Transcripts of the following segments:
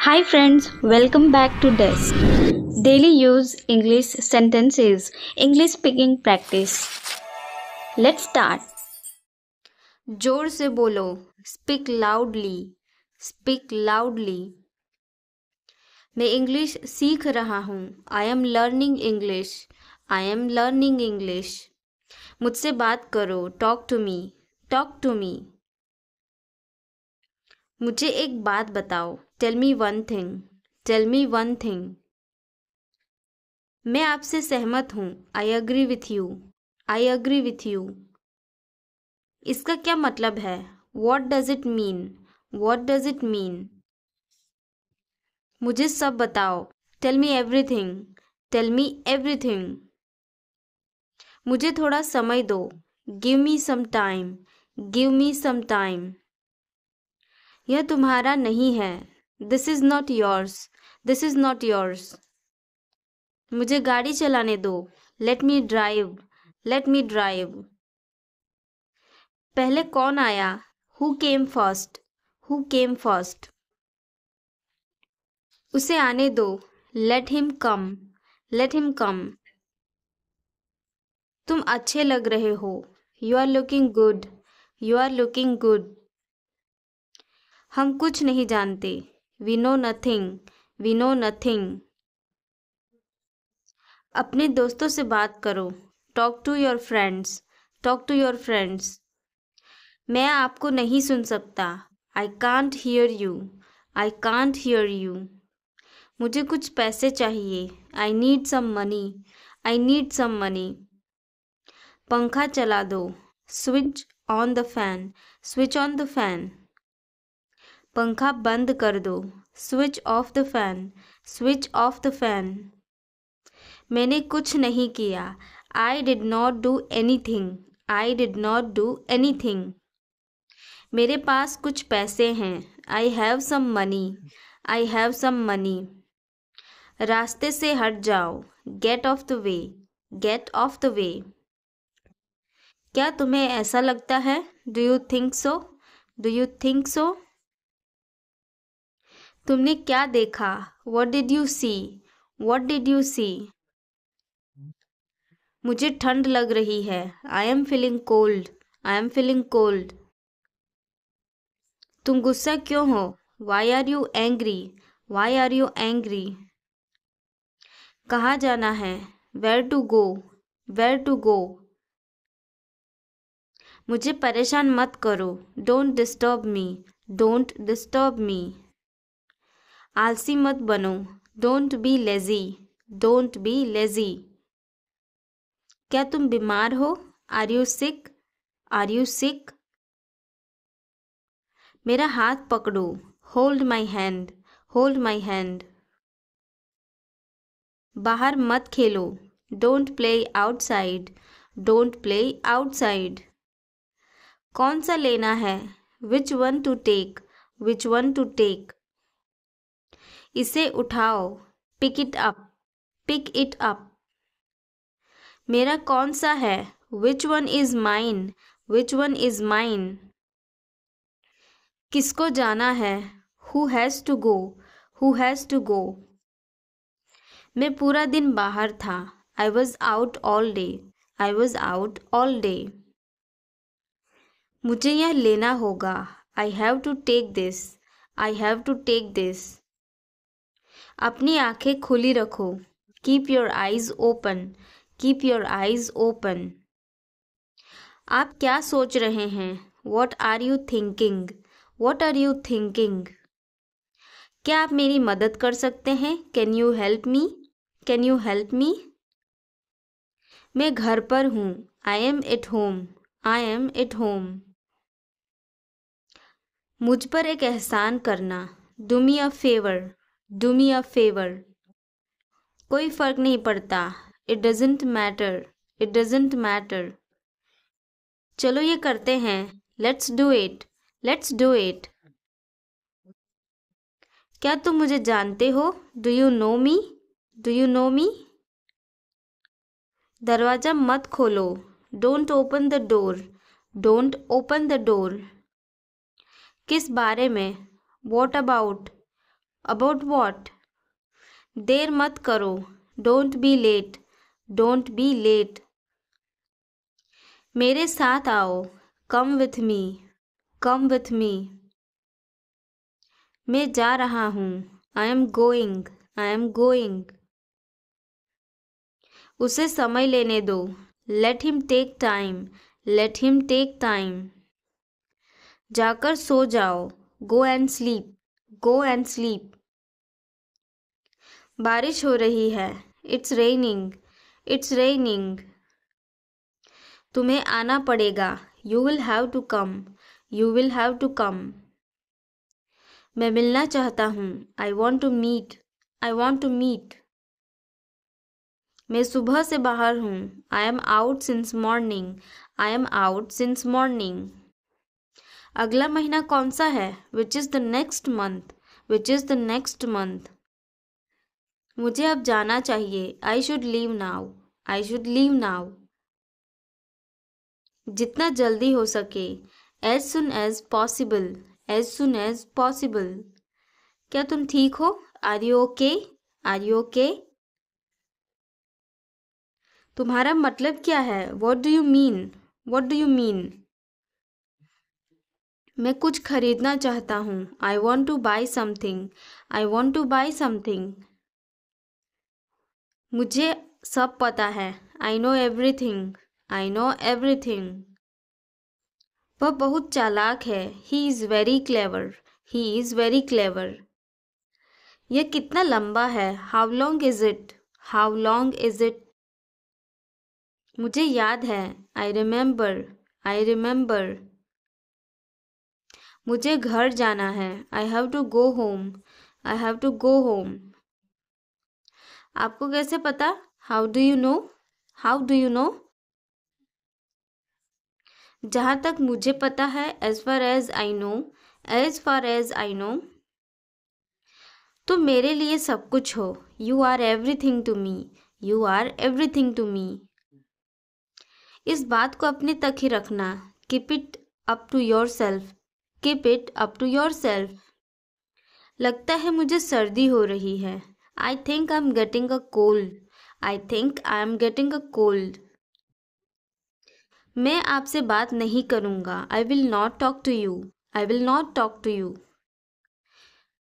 Hi friends, welcome back to Desk. Daily use English sentences, English speaking practice. Let's start. जोर से बोलो, speak loudly, speak loudly. मैं English सीख रहा हूँ. I am learning English. I am learning English. मुझसे बात करो. Talk to me. Talk to me. मुझे एक बात बताओ. Tell me one thing. Tell me one thing. मैं आपसे सहमत हूँ. I agree with you. I agree with you. इसका क्या मतलब है? What does it mean? What does it mean? मुझे सब बताओ. Tell me everything. Tell me everything. मुझे थोड़ा समय दो. Give me some time. Give me some time. यह तुम्हारा नहीं है. This is not yours. This is not yours. मुझे गाड़ी चलाने दो. Let me drive. Let me drive. पहले कौन आया? Who came first? Who came first? उसे आने दो. Let him come. Let him come. तुम अच्छे लग रहे हो. You are looking good. You are looking good. हम कुछ नहीं जानते. We know nothing. We know nothing. अपने दोस्तों से बात करो. Talk to your friends. Talk to your friends. मैं आपको नहीं सुन सकता. I can't hear you. I can't hear you. मुझे कुछ पैसे चाहिए. I need some money. I need some money. पंखा चला दो. Switch on the fan. Switch on the fan. पंखा बंद कर दो. Switch off the fan. Switch off the fan. मैंने कुछ नहीं किया. I did not do anything. I did not do anything. मेरे पास कुछ पैसे हैं. I have some money. I have some money. रास्ते से हट जाओ. Get off the way. Get off the way. क्या तुम्हें ऐसा लगता है? Do you think so? Do you think so? तुमने क्या देखा? What did you see? What did you see? मुझे ठंड लग रही है. I am feeling cold. I am feeling cold. तुम गुस्सा क्यों हो? Why are you angry? Why are you angry? कहाँ जाना है? Where to go? Where to go? मुझे परेशान मत करो. Don't disturb me. Don't disturb me. आलसी मत बनो. Don't be lazy. Don't be lazy. क्या तुम बीमार हो? Are you sick? Are you sick? मेरा हाथ पकड़ो. Hold my hand. Hold my hand. बाहर मत खेलो. Don't play outside. Don't play outside. कौन सा लेना है? Which one to take? Which one to take? इसे उठाओ. Pick it up. Pick it up. मेरा कौन सा है? Which one is mine? Which one is mine? किसको जाना है? Who has to go? Who has to go? मैं पूरा दिन बाहर था. I was out all day. I was out all day. मुझे यह लेना होगा. I have to take this. I have to take this. अपनी आंखें खुली रखो. Keep your eyes open. Keep your eyes open. आप क्या सोच रहे हैं? What are you thinking? What are you thinking? क्या आप मेरी मदद कर सकते हैं? Can you help me? Can you help me? मैं घर पर हूँ. I am at home. I am at home. मुझ पर एक एहसान करना. Do me a favor. Do me a favor. कोई फर्क नहीं पड़ता. It doesn't matter. It doesn't matter. चलो ये करते हैं. Let's do it. Let's do it. क्या तुम मुझे जानते हो? Do you know me? Do you know me? दरवाज़ा मत खोलो. Don't open the door. Don't open the door. किस बारे में? What about? About what? देर मत करो, don't be late, don't be late. मेरे साथ आओ, come with me, come with me. मैं जा रहा हूँ, I am going, I am going. उसे समय लेने दो, let him take time, let him take time. जाकर सो जाओ, go and sleep, go and sleep. बारिश हो रही है, इट्स रेनिंग, इट्स रेनिंग। तुम्हें आना पड़ेगा, you will have to come, you will have to come. मैं मिलना चाहता हूँ, I want to meet, I want to meet. मैं सुबह से बाहर हूँ, I am out since morning, I am out since morning. अगला महीना कौन सा है? Which is the next month, which is the next month. मुझे अब जाना चाहिए, I should leave now, I should leave now. जितना जल्दी हो सके, as soon as possible, as soon as possible. क्या तुम ठीक हो? Are you okay, are you okay. तुम्हारा मतलब क्या है? What do you mean, what do you mean. मैं कुछ खरीदना चाहता हूँ, I want to buy something, I want to buy something. मुझे सब पता है, I know everything, I know everything. वह बहुत चालाक है, he is very clever, he is very clever. यह कितना लंबा है? How long is it, how long is it. मुझे याद है, आई रिमेंबर, आई रिमेंबर। मुझे घर जाना है, I have to go home, I have to go home. आपको कैसे पता? How do you know, how do you know. जहाँ तक मुझे पता है, as far as I know, as far as I know. तुम मेरे लिए सब कुछ हो, you are everything to me, you are everything to me. इस बात को अपने तक ही रखना, keep it up to yourself, keep it up to yourself. लगता है मुझे सर्दी हो रही है, I think I am getting a cold, I think I am getting a cold. मैं आपसे बात नहीं करूँगा, I will not talk to you, I will not talk to you.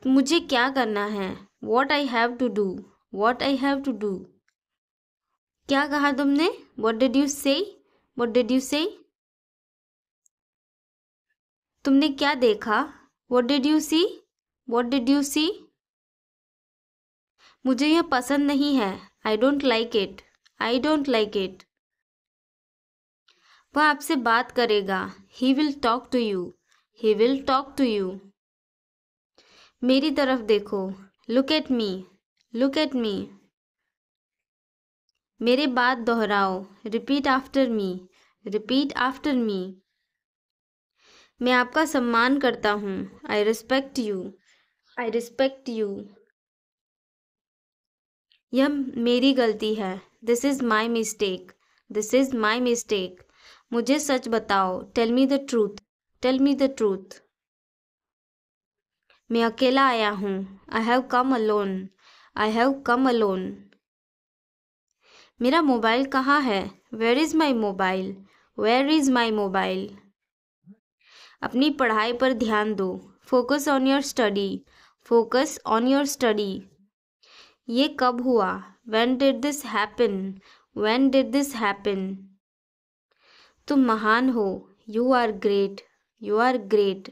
मुझे क्या करना है? What I have to do, what I have to do. क्या कहा तुमने? What did you say, what did you say. तुमने क्या देखा? What did you see, what did you see. मुझे यह पसंद नहीं है, I don't like it, I don't like it. वह आपसे बात करेगा, he will talk to you, he will talk to you. मेरी तरफ देखो, look at me, look at me. मेरे बात दोहराओ, repeat after me, repeat after me. मैं आपका सम्मान करता हूँ, I respect you, I respect you. यह मेरी गलती है, this is my mistake, this is my mistake. मुझे सच बताओ, tell me the truth, tell me the truth. मैं अकेला आया हूँ, I have come alone, I have come alone. मेरा मोबाइल कहाँ है? Where is my mobile, where is my mobile. अपनी पढ़ाई पर ध्यान दो, focus on your study, focus on your study. ये कब हुआ? When did this happen, when did this happen. तुम महान हो, you are great, you are great.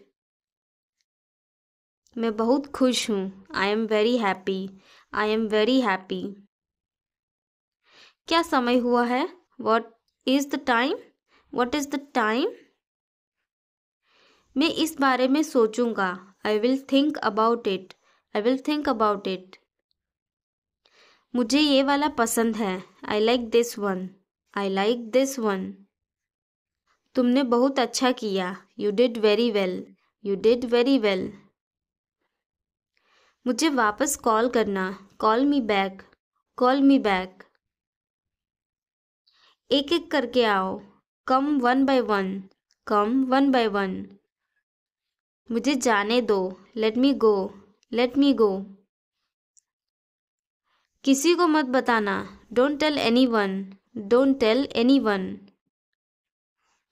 मैं बहुत खुश हूँ, I am very happy, I am very happy. क्या समय हुआ है? What is the time, what is the time. मैं इस बारे में सोचूंगा, I will think about it, I will think about it. मुझे ये वाला पसंद है, I like this one, I like this one. तुमने बहुत अच्छा किया, you did very well, you did very well. मुझे वापस कॉल करना, call me back, call me back. एक एक करके आओ, come one by one, come one by one. मुझे जाने दो, लेट मी गो, लेट मी गो। किसी को मत बताना, don't tell anyone, don't tell anyone.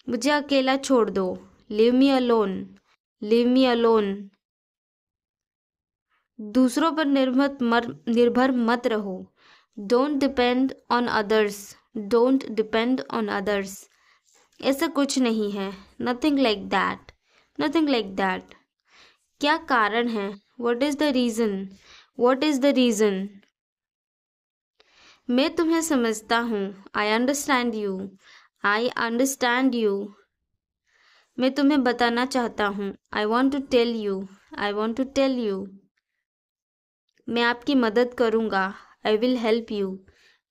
मुझे अकेला छोड़ दो, leave me alone, leave me alone. दूसरों पर निर्भर मत रहो, don't depend on others, don't depend on others. ऐसा कुछ नहीं है, nothing like that, nothing like that. क्या कारण है, what is the reason, what is the reason. मैं तुम्हें समझता हूँ, I understand you, I understand you. मैं तुम्हें बताना चाहता हूँ, I want to tell you, I want to tell you. मैं आपकी मदद करूँगा, I will help you,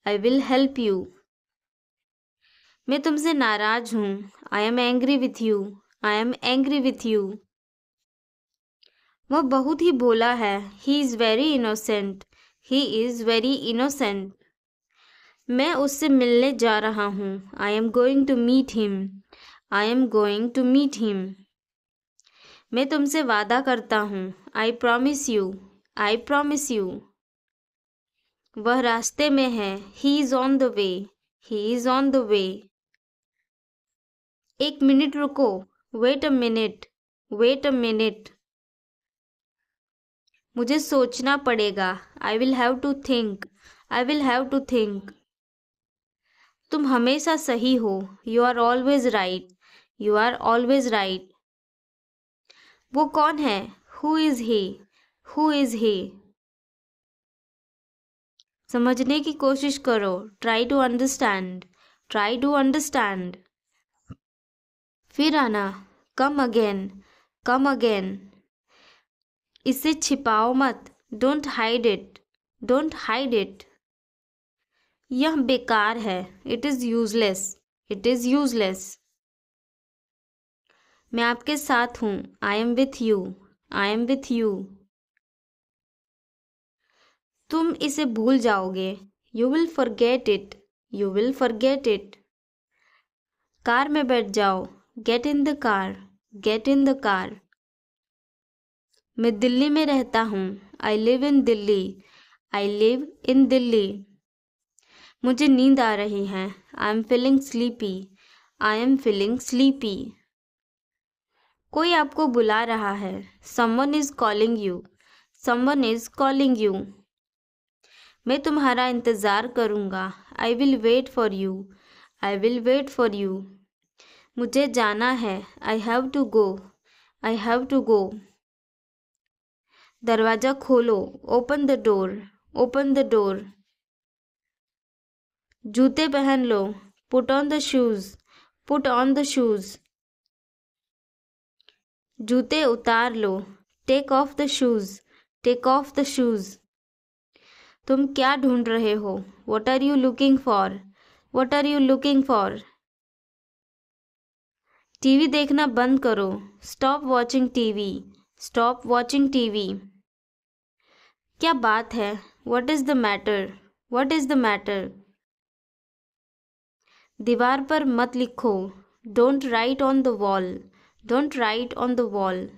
I will help you. मैं तुमसे नाराज हूँ, I am angry with you, I am angry with you. वह बहुत ही भोला है, he is very innocent, he is very innocent. मैं उससे मिलने जा रहा हूँ, I am going to meet him, I am going to meet him. मैं तुमसे वादा करता हूँ, I promise you, I promise you. वह रास्ते में है, he is on the way, he is on the way. एक मिनट रुको, wait a minute, wait a minute. मुझे सोचना पड़ेगा, I will have to think, I will have to think. तुम हमेशा सही हो, you are always right, you are always right. वो कौन है, who is he, who is he. समझने की कोशिश करो, try to understand, try to understand. फिर आना, कम अगेन, कम अगेन। इसे छिपाओ मत, don't hide it, don't hide it. यह बेकार है, it is useless, it is useless. मैं आपके साथ हूँ, I am with you, I am with you. तुम इसे भूल जाओगे, you will forget it, you will forget it. Car में बैठ जाओ, get in the car, get in the car. मैं दिल्ली में रहता हूँ, आई live in Delhi, I live in Delhi. मुझे नींद आ रही है, I am feeling sleepy, I am feeling sleepy. कोई आपको बुला रहा है, someone is calling you, someone is calling you. मैं तुम्हारा इंतज़ार करूँगा, I will wait for you, I will wait for you. मुझे जाना है, I have to go, I have to go. दरवाज़ा खोलो, open the door, open the door. जूते पहन लो, put on the shoes, put on the shoes. जूते उतार लो, take off the shoes, take off the shoes. तुम क्या ढूंढ रहे हो, what are you looking for, what are you looking for. TV देखना बंद करो, stop watching TV, stop watching TV. क्या बात है, what is the matter, what is the matter. दीवार पर मत लिखो, don't write on the wall, don't write on the wall.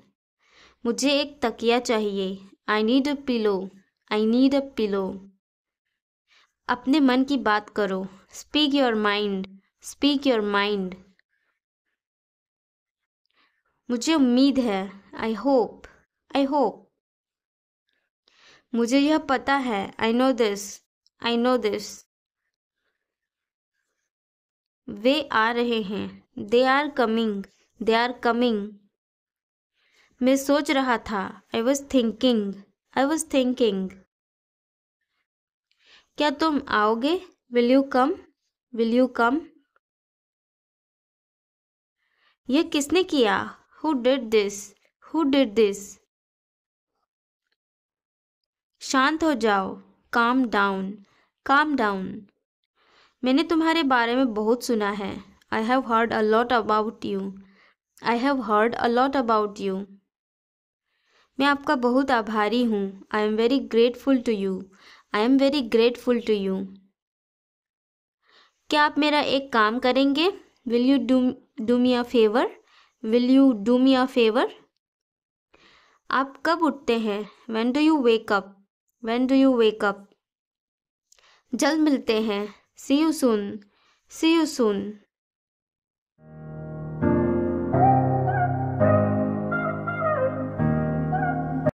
मुझे एक तकिया चाहिए, I need a pillow, I need a pillow. अपने मन की बात करो, speak your mind, speak your mind. मुझे उम्मीद है, आई होप, आई होप। मुझे यह पता है, I know this, I know this. वे आ रहे हैं, they are coming, they are coming. मैं सोच रहा था, I was thinking, I was thinking. क्या तुम आओगे, will you come, will you come. यह किसने किया, who did this, who did this. शांत हो जाओ, काम डाउन, काम डाउन। मैंने तुम्हारे बारे में बहुत सुना है, I have heard a lot about you, I have heard a lot about you. मैं आपका बहुत आभारी हूँ, I am very grateful to you, I am very grateful to you. क्या आप मेरा एक काम करेंगे, will you do me a favour, will you do me a favour. आप कब उठते हैं, when do you wake up, when do you wake up. जल्द मिलते हैं, सी you soon, C you soon.